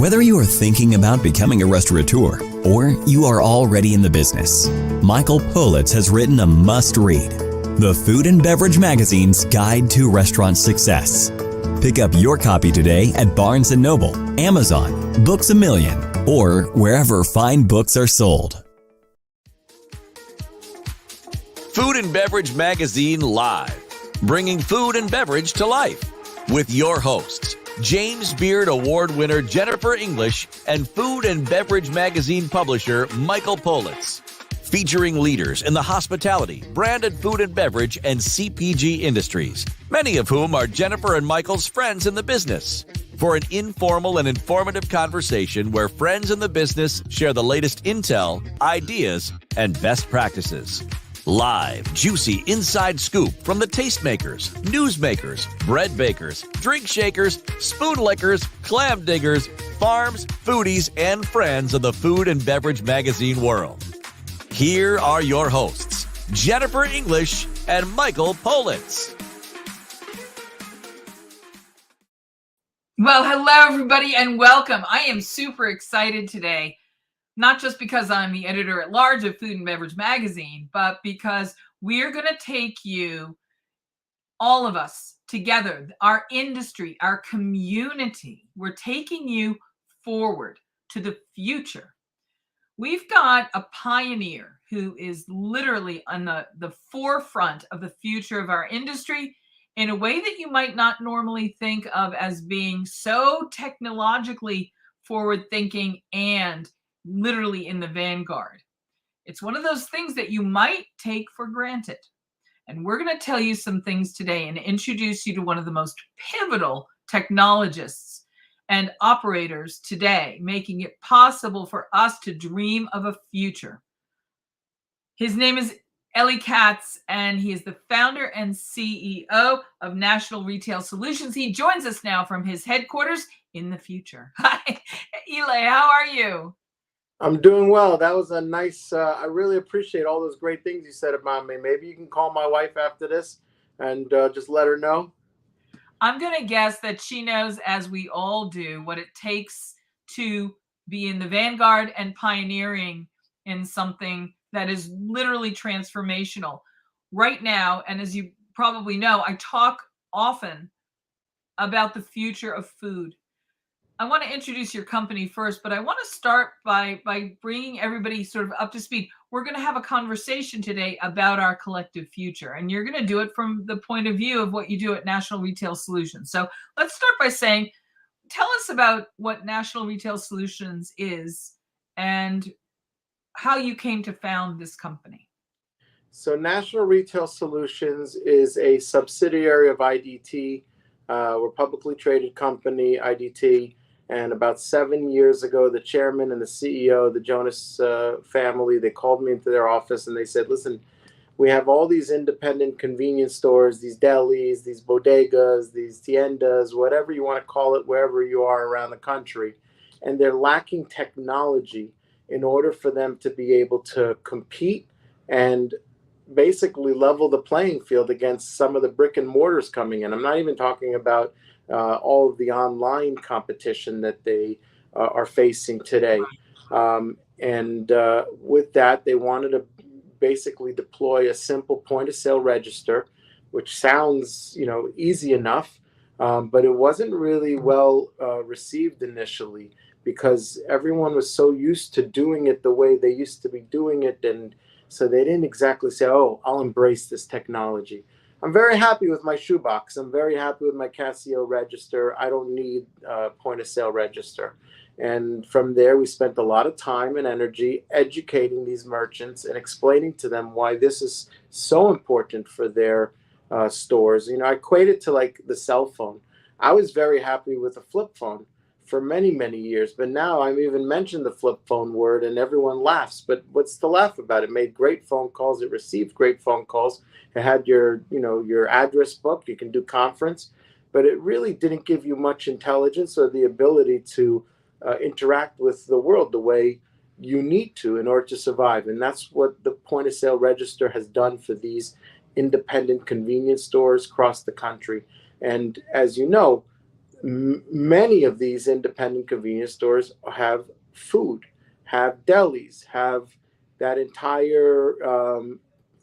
Whether you are thinking about becoming a restaurateur or you are already in the business, Michael Politz has written a must-read, the Food and Beverage Magazine's Guide to Restaurant Success. Pick up your copy today at Barnes & Noble, Amazon, Books A Million, or wherever fine books are sold. Food and Beverage Magazine Live, bringing food and beverage to life with your hosts, James Beard Award winner Jennifer English and Food and Beverage Magazine publisher Michael Politz. Featuring leaders in the hospitality, branded food and beverage, and CPG industries, many of whom are Jennifer and Michael's friends in the business. For an informal and informative conversation where friends in the business share the latest intel, ideas, and best practices. Live, juicy inside scoop from the tastemakers, newsmakers, bread bakers, drink shakers, spoon lickers, clam diggers, farms, foodies, and friends of the food and beverage magazine world. Here are your hosts, Jennifer English and Michael Politz. Well, hello, everybody, and welcome. I am super excited today, not just because I'm the editor-at-large of Food and Beverage Magazine, but because we're going to take you, all of us, together, our industry, our community. We're taking you forward to the future. We've got a pioneer who is literally on the forefront of the future of our industry in a way that you might not normally think of as being so technologically forward-thinking and literally in the vanguard. It's one of those things that you might take for granted. And we're going to tell you some things today and introduce you to one of the most pivotal technologists and operators today, making it possible for us to dream of a future. His name is Eli Katz, and he is the founder and CEO of National Retail Solutions. He joins us now from his headquarters in the future. Hi, Eli, how are you? I'm doing well. That was a nice, I really appreciate all those great things you said about me. Maybe you can call my wife after this and just let her know. I'm going to guess that she knows, as we all do, what it takes to be in the vanguard and pioneering in something that is literally transformational right now. And as you probably know, I talk often about the future of food. I want to introduce your company first, but I want to start by bringing everybody sort of up to speed. We're going to have a conversation today about our collective future, and you're going to do it from the point of view of what you do at National Retail Solutions. So let's start by saying, tell us about what National Retail Solutions is and how you came to found this company. So National Retail Solutions is a subsidiary of IDT. We're a publicly traded company, IDT. And about 7 years ago, the chairman and the CEO, the Jonas family, they called me into their office and they said, listen, we have all these independent convenience stores, these delis, these bodegas, these tiendas, whatever you want to call it, wherever you are around the country. And they're lacking technology in order for them to be able to compete and basically level the playing field against some of the brick and mortars coming in. I'm not even talking about all of the online competition that they are facing today. With that, they wanted to basically deploy a simple point-of-sale register, which sounds, easy enough, but it wasn't really well received initially because everyone was so used to doing it the way they used to be doing it, and so they didn't exactly say, oh, I'll embrace this technology. I'm very happy with my shoebox. I'm very happy with my Casio register. I don't need a point-of-sale register. And from there, we spent a lot of time and energy educating these merchants and explaining to them why this is so important for their stores. I equate it to like the cell phone. I was very happy with a flip phone for many, many years, but now I've even mentioned the flip phone word and everyone laughs. But what's to laugh about? It made great phone calls. It received great phone calls. It had your address book. You can do conference, but it really didn't give you much intelligence or the ability to interact with the world the way you need to in order to survive. And that's what the point of sale register has done for these independent convenience stores across the country. And as you know, Many of these independent convenience stores have food, have delis, have that entire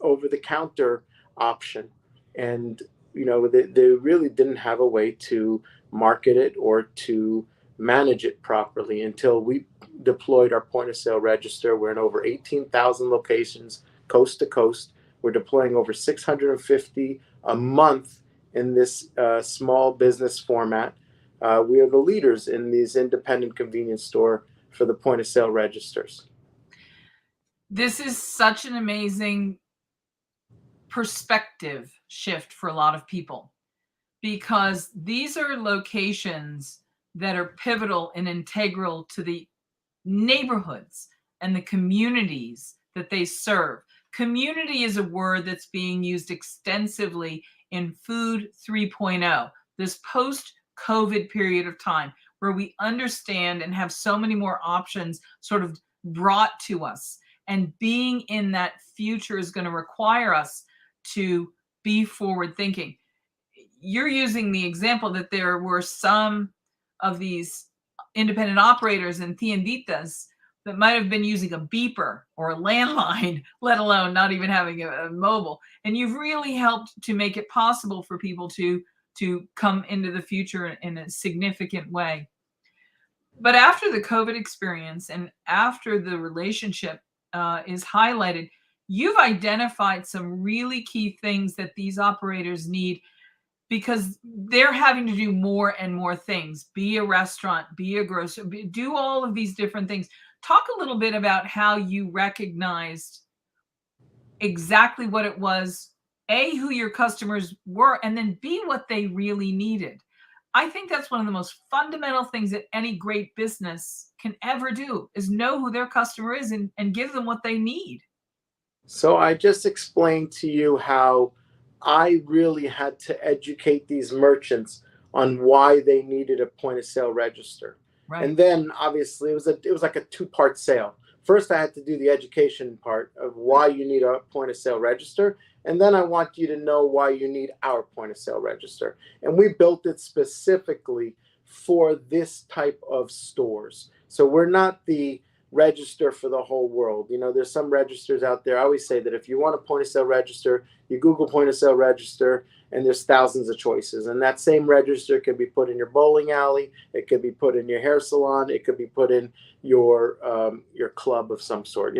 over-the-counter option, and they really didn't have a way to market it or to manage it properly until we deployed our point of sale register. We're in over 18,000 locations, coast to coast. We're deploying over 650 a month in this small business format. We are the leaders in these independent convenience store for the point of sale registers. This is such an amazing perspective shift for a lot of people, because these are locations that are pivotal and integral to the neighborhoods and the communities that they serve. Community is a word that's being used extensively in Food 3.0, this post-COVID period of time where we understand and have so many more options sort of brought to us. And being in that future is going to require us to be forward thinking. You're using the example that there were some of these independent operators and tienditas that might have been using a beeper or a landline, let alone not even having a mobile. And you've really helped to make it possible for people to come into the future in a significant way. But after the COVID experience and after the relationship is highlighted, you've identified some really key things that these operators need, because they're having to do more and more things, be a restaurant, be a grocer, do all of these different things. Talk a little bit about how you recognized exactly what it was, A, who your customers were, and then B, what they really needed. I think that's one of the most fundamental things that any great business can ever do, is know who their customer is and give them what they need. So I just explained to you how I really had to educate these merchants on why they needed a point of sale register. Right. And then obviously it was like a two-part sale. First, I had to do the education part of why you need a point of sale register. And then I want you to know why you need our point of sale register. And we built it specifically for this type of stores. So we're not the register for the whole world. There's some registers out there. I always say that if you want a point of sale register, you Google point of sale register, and there's thousands of choices. And that same register can be put in your bowling alley. It could be put in your hair salon. It could be put in your club of some sort.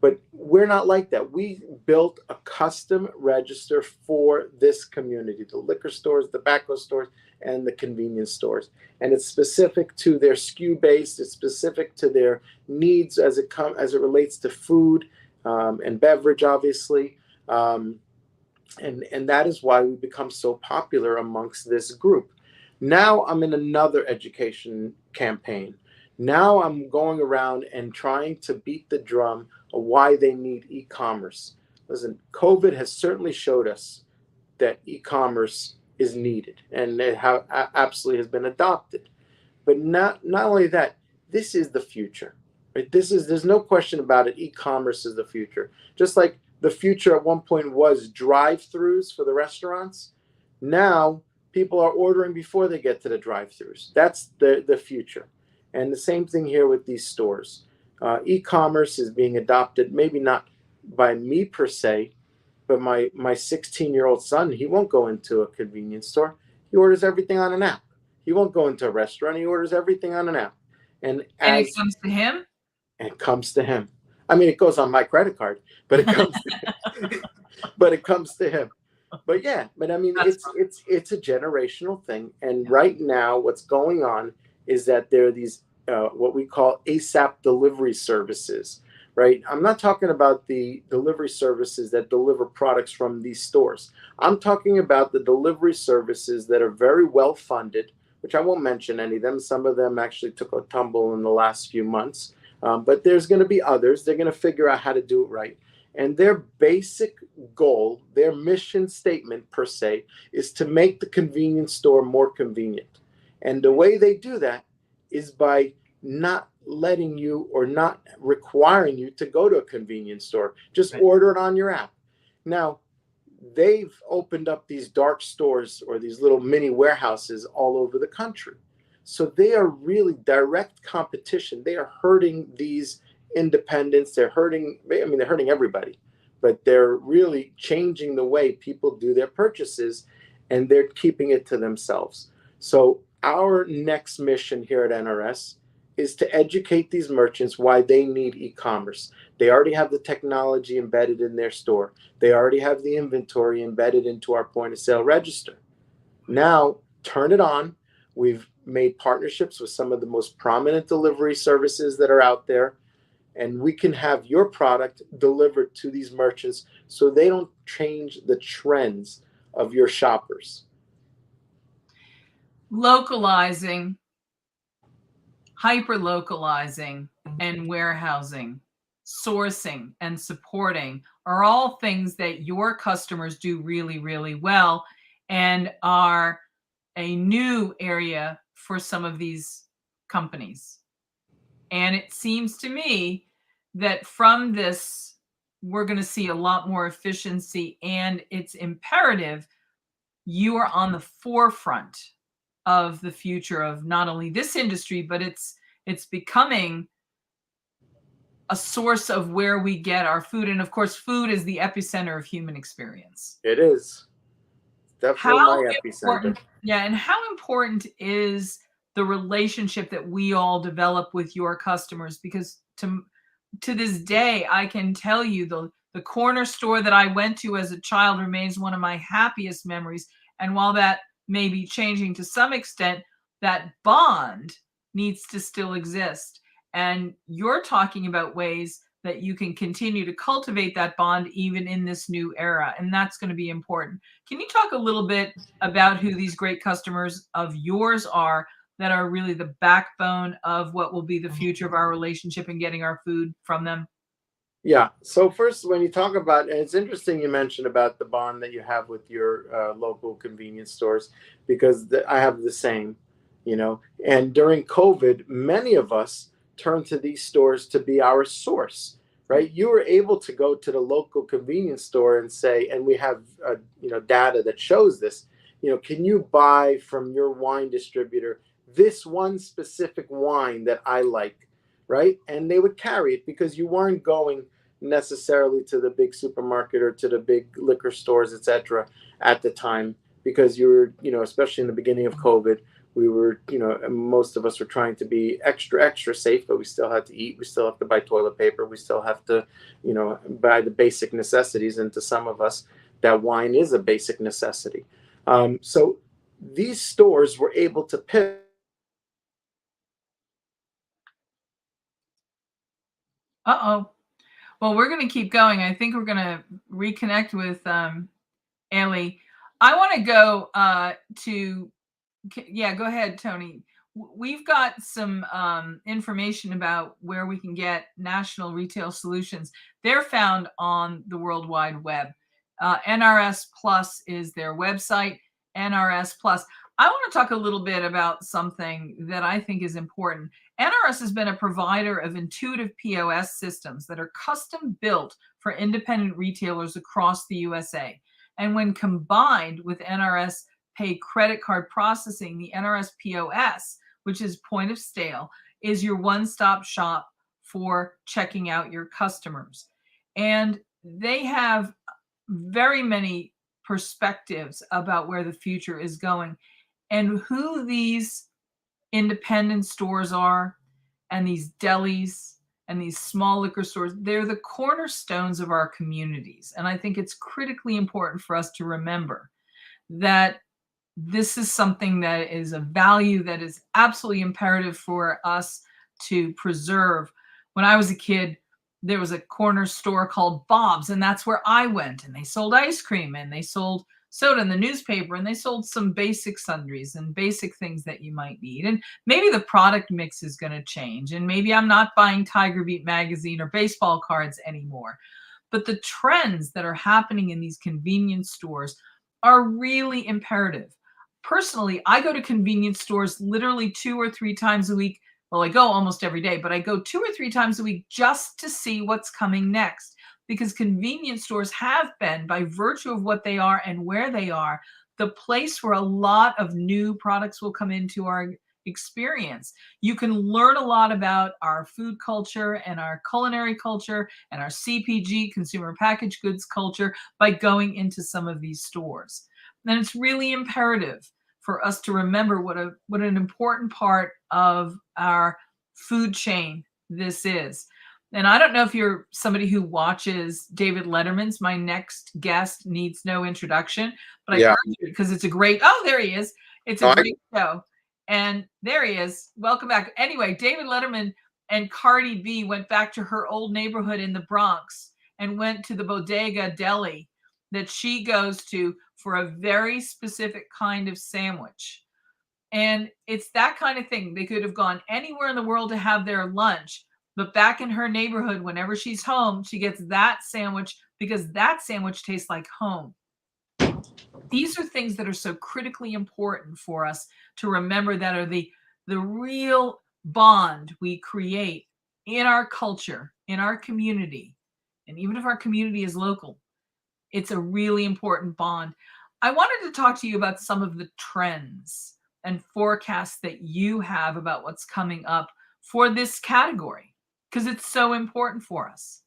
But we're not like that. We built a custom register for this community: the liquor stores, the tobacco stores, and the convenience stores. And it's specific to their SKU base. It's specific to their needs as it relates to food and beverage, obviously. And that is why we become so popular amongst this group. Now I'm in another education campaign. Now I'm going around and trying to beat the drum of why they need e-commerce. Listen, COVID has certainly showed us that e-commerce is needed, and it absolutely has been adopted. But not only that, this is the future. Right? There's no question about it. E-commerce is the future. Just like the future at one point was drive-throughs for the restaurants, now people are ordering before they get to the drive-throughs. That's the future. And the same thing here with these stores. E-commerce is being adopted, maybe not by me per se, but my 16-year-old son, he won't go into a convenience store. He orders everything on an app. He won't go into a restaurant. He orders everything on an app. And it comes to him? It comes to him. I mean, it goes on my credit card, but it comes to him. But it comes to him. But yeah, I mean, it's a generational thing. And right now, what's going on is that there are these what we call ASAP delivery services, right? I'm not talking about the delivery services that deliver products from these stores. I'm talking about the delivery services that are very well funded, which I won't mention any of them. Some of them actually took a tumble in the last few months, but there's going to be others. They're going to figure out how to do it right. And their basic goal, their mission statement per se, is to make the convenience store more convenient. And the way they do that is by not letting you or not requiring you to go to a convenience store. Just order it on your app. Now, they've opened up these dark stores or these little mini warehouses all over the country. So they are really direct competition. They are hurting these independents. They're hurting, I mean, they're hurting everybody, but they're really changing the way people do their purchases, and they're keeping it to themselves. So our next mission here at NRS is to educate these merchants why they need e-commerce. They already have the technology embedded in their store. They already have the inventory embedded into our point of sale register. Now, turn it on. We've made partnerships with some of the most prominent delivery services that are out there, and we can have your product delivered to these merchants so they don't change the trends of your shoppers. Localizing, hyper-localizing, and warehousing, sourcing, and supporting are all things that your customers do really, really well and are a new area for some of these companies. And it seems to me that from this, we're going to see a lot more efficiency, and it's imperative you are on the forefront of the future of not only this industry, but it's becoming a source of where we get our food. And of course, food is the epicenter of human experience. It is definitely my epicenter. Yeah, and how important is the relationship that we all develop with your customers? Because to this day, I can tell you the corner store that I went to as a child remains one of my happiest memories. And while that may be changing to some extent, that bond needs to still exist. And you're talking about ways that you can continue to cultivate that bond even in this new era. And that's going to be important. Can you talk a little bit about who these great customers of yours are that are really the backbone of what will be the future of our relationship and getting our food from them? Yeah. So first, when you talk about, and it's interesting you mentioned about the bond that you have with your local convenience stores, because I have the same, and during COVID, many of us turned to these stores to be our source, right? You were able to go to the local convenience store and say, and we have, data that shows this, can you buy from your wine distributor this one specific wine that I like, right? And they would carry it because you weren't going necessarily to the big supermarket or to the big liquor stores, etc. at the time, because you were, especially in the beginning of COVID, we were, most of us were trying to be extra safe, but we still had to eat. We still have to buy toilet paper. We still have to, buy the basic necessities. And to some of us, that wine is a basic necessity. So these stores were able to pivot. Uh-oh. Well, we're going to keep going. I think we're going to reconnect with Ellie. I want to go go ahead, Tony. We've got some information about where we can get national retail solutions. They're found on the World Wide Web. NRS Plus is their website, NRS Plus. I want to talk a little bit about something that I think is important. NRS has been a provider of intuitive POS systems that are custom built for independent retailers across the USA. And when combined with NRS Pay credit card processing, the NRS POS, which is point of sale, is your one-stop shop for checking out your customers. And they have very many perspectives about where the future is going and who these independent stores are, and these delis and these small liquor stores. They're the cornerstones of our communities. And I think it's critically important for us to remember that this is something that is a value that is absolutely imperative for us to preserve. When I was a kid, there was a corner store called Bob's, and that's where I went. And they sold ice cream, and they sold soda in the newspaper, and they sold some basic sundries and basic things that you might need. And maybe the product mix is going to change, and maybe I'm not buying Tiger Beat magazine or baseball cards anymore. But the trends that are happening in these convenience stores are really imperative. Personally, I go to convenience stores literally 2 or 3 times a week. Well, I go almost every day, but I go 2 or 3 times a week just to see what's coming next. because convenience stores have been, by virtue of what they are and where they are, the place where a lot of new products will come into our experience. You can learn a lot about our food culture and our culinary culture and our CPG, consumer packaged goods culture, by going into some of these stores. And it's really imperative for us to remember what an important part of our food chain this is. And I don't know if you're somebody who watches David Letterman's My Next Guest Needs No Introduction, but I Yeah. urge you, because it's a great, oh, there he is. It's a great show. And there he is. Welcome back. Anyway, David Letterman and Cardi B went back to her old neighborhood in the Bronx and went to the Bodega Deli that she goes to for a very specific kind of sandwich. And it's that kind of thing. They could have gone anywhere in the world to have their lunch, but back in her neighborhood, whenever she's home, she gets that sandwich because that sandwich tastes like home. These are things that are so critically important for us to remember, that are the real bond we create in our culture, in our community. And even if our community is local, it's a really important bond. I wanted to talk to you about some of the trends and forecasts that you have about what's coming up for this category, because it's so important for us.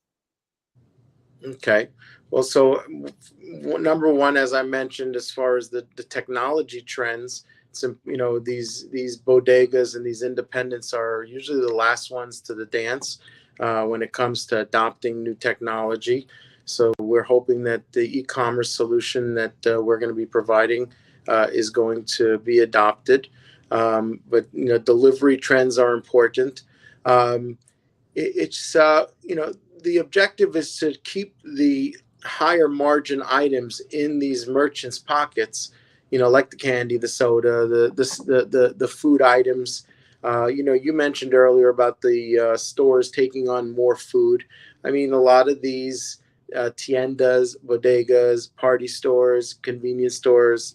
Okay. Well, so number one, as I mentioned, as far as the technology trends, these bodegas and these independents are usually the last ones to the dance when it comes to adopting new technology. So we're hoping that the e-commerce solution that we're going to be providing is going to be adopted. But delivery trends are important. The objective is to keep the higher margin items in these merchants' pockets, like the candy, the soda, the food items. You mentioned earlier about the stores taking on more food. I mean, a lot of these tiendas, bodegas, party stores, convenience stores,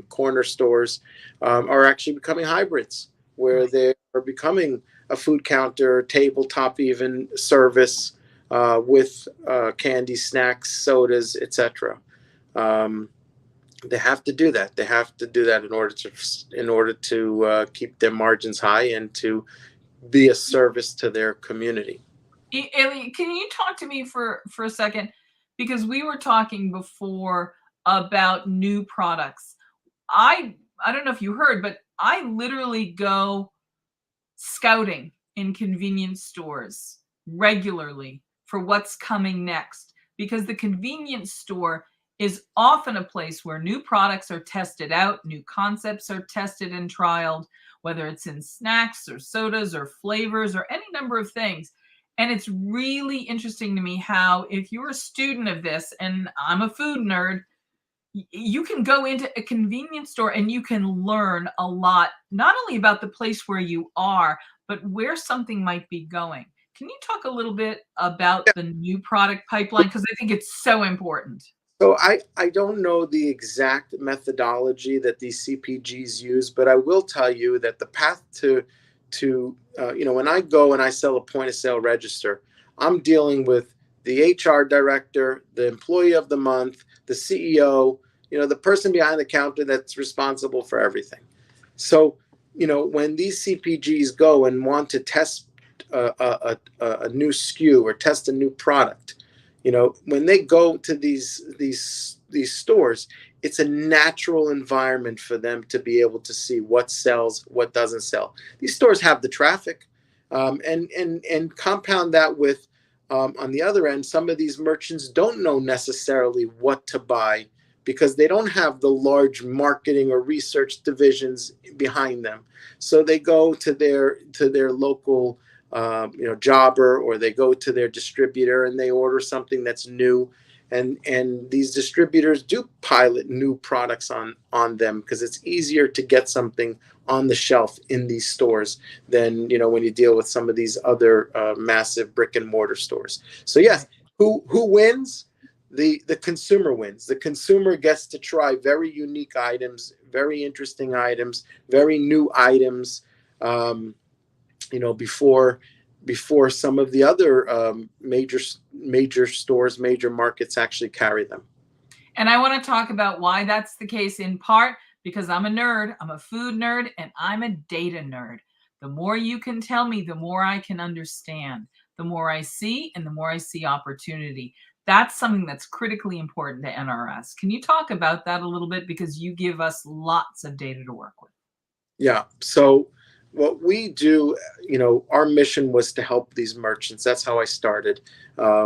corner stores are actually becoming hybrids, where they are becoming a food counter, tabletop even service with candy, snacks, sodas, etc. They have to do that. They have to do that in order to keep their margins high and to be a service to their community. Ellie, can you talk to me for a second? Because we were talking before about new products. I don't know if you heard, but I literally go scouting in convenience stores regularly for what's coming next, because the convenience store is often a place where new products are tested out, new concepts are tested and trialed, whether it's in snacks or sodas or flavors or any number of things. And it's really interesting to me how, if you're a student of this, and I'm a food nerd, you can go into a convenience store and you can learn a lot, not only about the place where you are, but where something might be going. Can you talk a little bit about the new product pipeline? Because I think it's so important. So I don't know the exact methodology that these CPGs use, but I will tell you that the path to when I go and I sell a point of sale register, I'm dealing with the HR director, the employee of the month, the CEO, the person behind the counter that's responsible for everything. So, when these CPGs go and want to test a new SKU or test a new product, when they go to these stores, it's a natural environment for them to be able to see what sells, what doesn't sell. These stores have the traffic, and compound that with, on the other end, some of these merchants don't know necessarily what to buy because they don't have the large marketing or research divisions behind them. So they go to their local jobber, or they go to their distributor and they order something that's new. And these distributors do pilot new products on them because it's easier to get something on the shelf in these stores than when you deal with some of these other massive brick and mortar stores. So yes, who wins? The consumer wins. The consumer gets to try very unique items, very interesting items, very new items, before before some of the other major stores, major markets actually carry them. And I want to talk about why that's the case, in part because I'm a nerd, I'm a food nerd, and I'm a data nerd. The more you can tell me, the more I can understand, the more I see, and the more I see opportunity. That's something that's critically important to NRS. Can you talk about that a little bit? Because you give us lots of data to work with. Yeah. So what we do, our mission was to help these merchants. That's how I started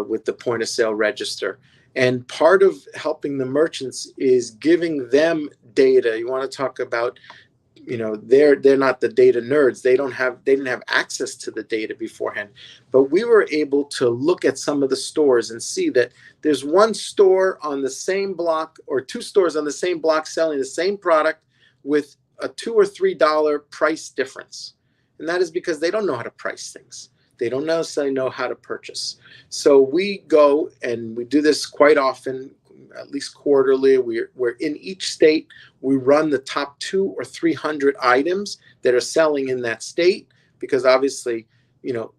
with the point of sale register. And part of helping the merchants is giving them data. You want to talk about, they're not the data nerds. They didn't have access to the data beforehand. But we were able to look at some of the stores and see that there's one store on the same block or two stores on the same block selling the same product with a $2 or $3 price difference. And that is because they don't know how to price things. They don't necessarily know how to purchase. So we go and we do this quite often, at least quarterly. We're in each state. We run the top 200 or 300 items that are selling in that state, because obviously,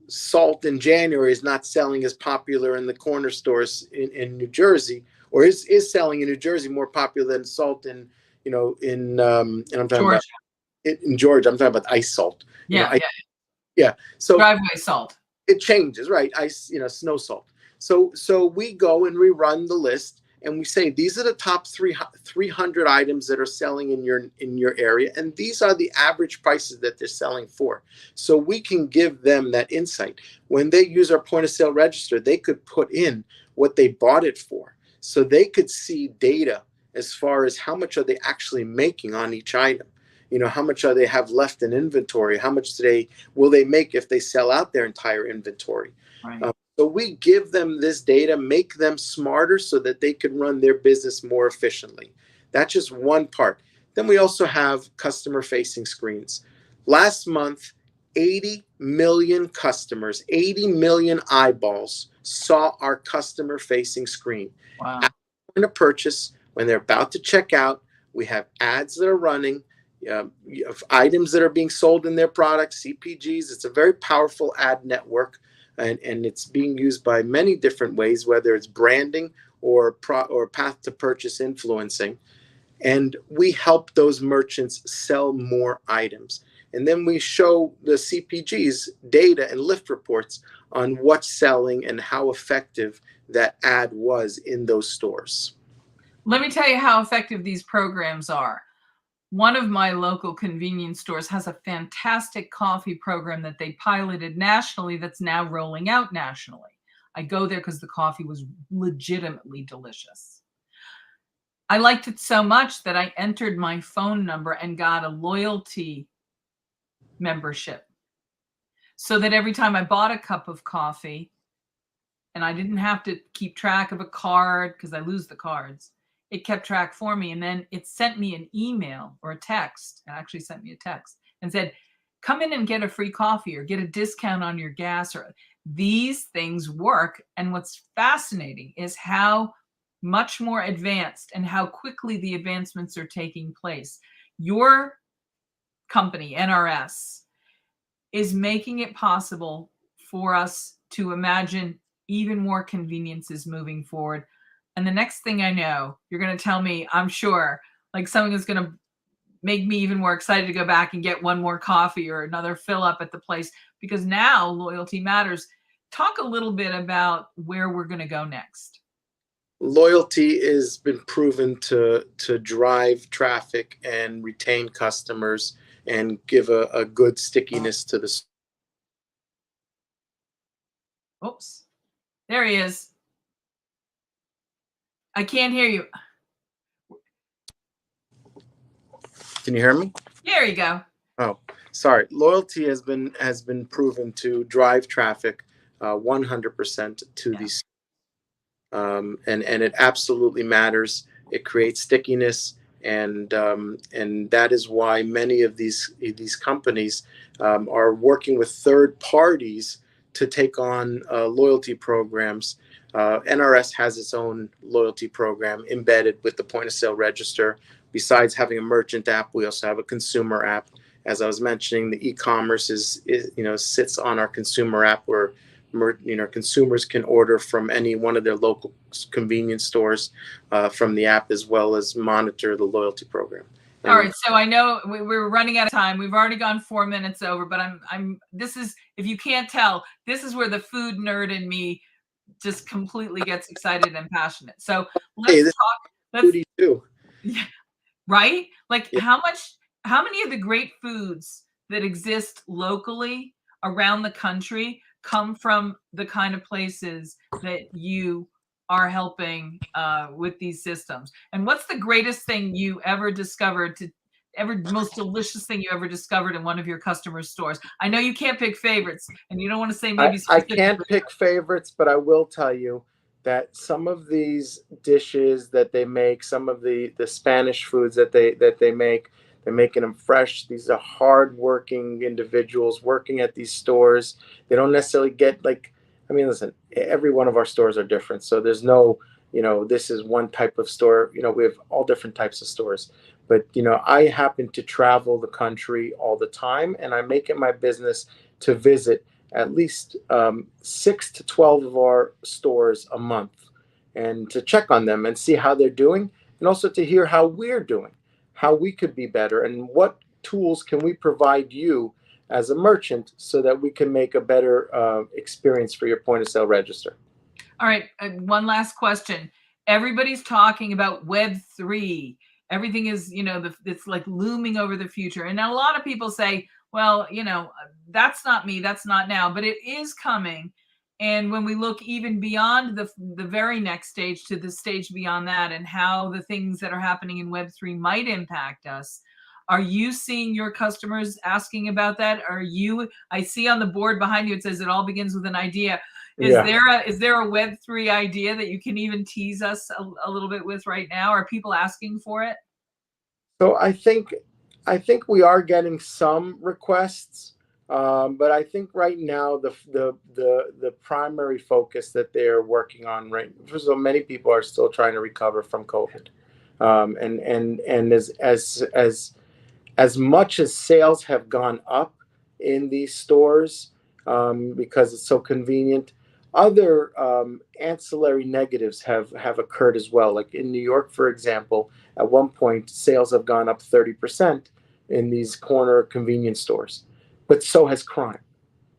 salt in January is not selling as popular in the corner stores in New Jersey, or is selling in New Jersey more popular than salt in and I'm talking Georgia. about in Georgia. I'm talking about ice salt. Yeah. So driveway salt. It changes, right? Ice, snow salt. So we go and we run the list and we say, these are the top 300 items that are selling in your area. And these are the average prices that they're selling for. So we can give them that insight. When they use our point of sale register, they could put in what they bought it for. So they could see data as far as how much are they actually making on each item. How much are they have left in inventory? How much will they make if they sell out their entire inventory? Right. So we give them this data, make them smarter so that they can run their business more efficiently. That's just one part. Then we also have customer-facing screens. Last month, 80 million customers, 80 million eyeballs saw our customer-facing screen. Wow. After a purchase, when they're about to check out, we have ads that are running, of items that are being sold in their products, CPGs. It's a very powerful ad network, and it's being used by many different ways, whether it's branding or path to purchase influencing. And we help those merchants sell more items. And then we show the CPGs data and lift reports on what's selling and how effective that ad was in those stores. Let me tell you how effective these programs are. One of my local convenience stores has a fantastic coffee program that they piloted nationally that's now rolling out nationally. I go there because the coffee was legitimately delicious. I liked it so much that I entered my phone number and got a loyalty membership, so that every time I bought a cup of coffee, and I didn't have to keep track of a card because I lose the cards, it kept track for me. And then it sent me an email or a text. It actually sent me a text and said, come in and get a free coffee or get a discount on your gas. Or these things work. And what's fascinating is how much more advanced and how quickly the advancements are taking place. Your company, NRS, is making it possible for us to imagine even more conveniences moving forward. And the next thing I know, you're going to tell me, I'm sure, like something is going to make me even more excited to go back and get one more coffee or another fill up at the place, because now loyalty matters. Talk a little bit about where we're going to go next. Loyalty has been proven to drive traffic and retain customers and give a good stickiness to the. Oops, there he is. I can't hear you. Can you hear me? There you go. Oh, sorry. Loyalty has been proven to drive traffic 100% to these, and it absolutely matters. It creates stickiness, and that is why many of these companies are working with third parties to take on loyalty programs. NRS has its own loyalty program embedded with the point of sale register. Besides having a merchant app, we also have a consumer app, as I was mentioning, the e-commerce is sits on our consumer app where consumers can order from any one of their local convenience stores from the app, as well as monitor the loyalty program. And all right, so I know we're running out of time. We've already gone 4 minutes over, but this is, if you can't tell, this is where the food nerd in me just completely gets excited and passionate. So let's talk. Foodie too. Yeah, right? Like Yeah. how many of the great foods that exist locally around the country come from the kind of places that you are helping with these systems? And what's the greatest thing you ever discovered, most delicious thing you ever discovered in one of your customers' stores? I know you can't pick favorites, and you don't want to say maybe I can't pick favorites, but I will tell you that some of these dishes that they make, some of the Spanish foods that they make, they're making them fresh. These are hardworking individuals working at these stores. They don't necessarily get listen, every one of our stores are different. So there's no, this is one type of store. We have all different types of stores. But, I happen to travel the country all the time, and I make it my business to visit at least 6 to 12 of our stores a month and to check on them and see how they're doing, and also to hear how we're doing, how we could be better, and what tools can we provide you as a merchant so that we can make a better experience for your point of sale register. All right, one last question. Everybody's talking about Web3. Everything is, it's like looming over the future. And a lot of people say, well, that's not me, that's not now, but it is coming. And when we look even beyond the very next stage to the stage beyond that, and how the things that are happening in Web3 might impact us, are you seeing your customers asking about that? I see on the board behind you, it says it all begins with an idea. Is there a Web3 idea that you can even tease us a little bit with right now? Are people asking for it? So I think we are getting some requests. But I think right now the primary focus that they're working on first of all, many people are still trying to recover from COVID, and as much as sales have gone up in these stores because it's so convenient, other ancillary negatives have occurred as well. Like in New York, for example, at one point sales have gone up 30% in these corner convenience stores. But so has crime,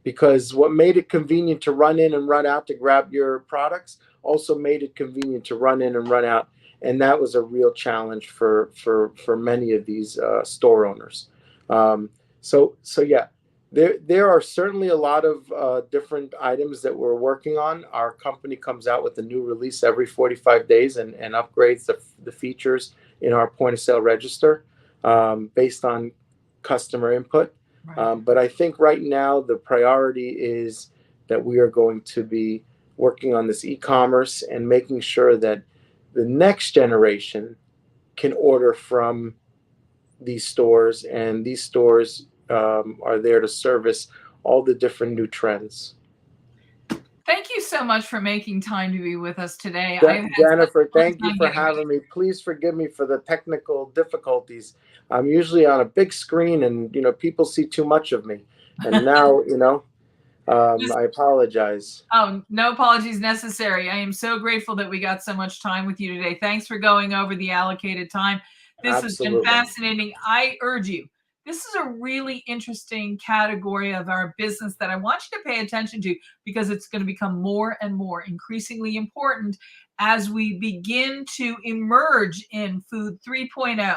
because what made it convenient to run in and run out to grab your products also made it convenient to run in and run out. And that was a real challenge for many of these store owners. So yeah, there are certainly a lot of different items that we're working on. Our company comes out with a new release every 45 days and upgrades the features in our point of sale register based on customer input. Right. But I think right now the priority is that we are going to be working on this e-commerce and making sure that the next generation can order from these stores, and these stores are there to service all the different new trends. Thank you so much for making time to be with us today. Jennifer, thank you for having me. Please forgive me for the technical difficulties. I'm usually on a big screen and, people see too much of me. And now, I apologize. Oh, no apologies necessary. I am so grateful that we got so much time with you today. Thanks for going over the allocated time. This Absolutely. has been fascinating. I urge you. This is a really interesting category of our business that I want you to pay attention to, because it's going to become more and more increasingly important as we begin to emerge in Food 3.0.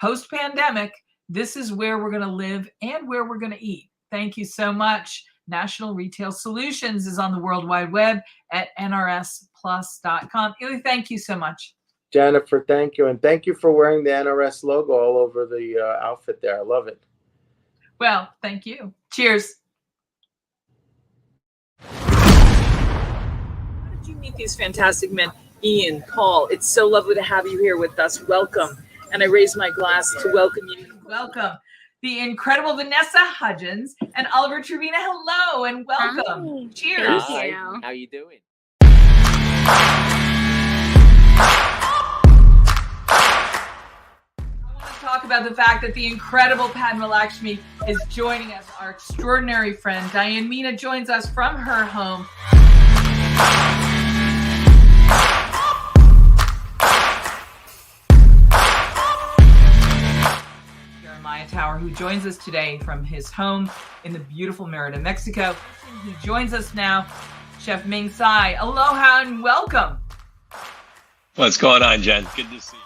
Post-pandemic, this is where we're going to live and where we're going to eat. Thank you so much. National Retail Solutions is on the World Wide Web at nrsplus.com. Illy, thank you so much. Jennifer, thank you. And thank you for wearing the NRS logo all over the outfit there. I love it. Well, thank you. Cheers. How did you meet these fantastic men? Ian, Paul, it's so lovely to have you here with us. Welcome. And I raise my glass to welcome you. Welcome. The incredible Vanessa Hudgens and Oliver Trevina. Hello and welcome. Hi. Cheers. Thank you. How you doing? talk about the fact that the incredible Padma Lakshmi is joining us. Our extraordinary friend Diane Meena joins us from her home. Jeremiah Tower, who joins us today from his home in the beautiful Merida, Mexico. He joins us now, Chef Ming Tsai. Aloha and welcome. What's going on, Jen? Good to see you.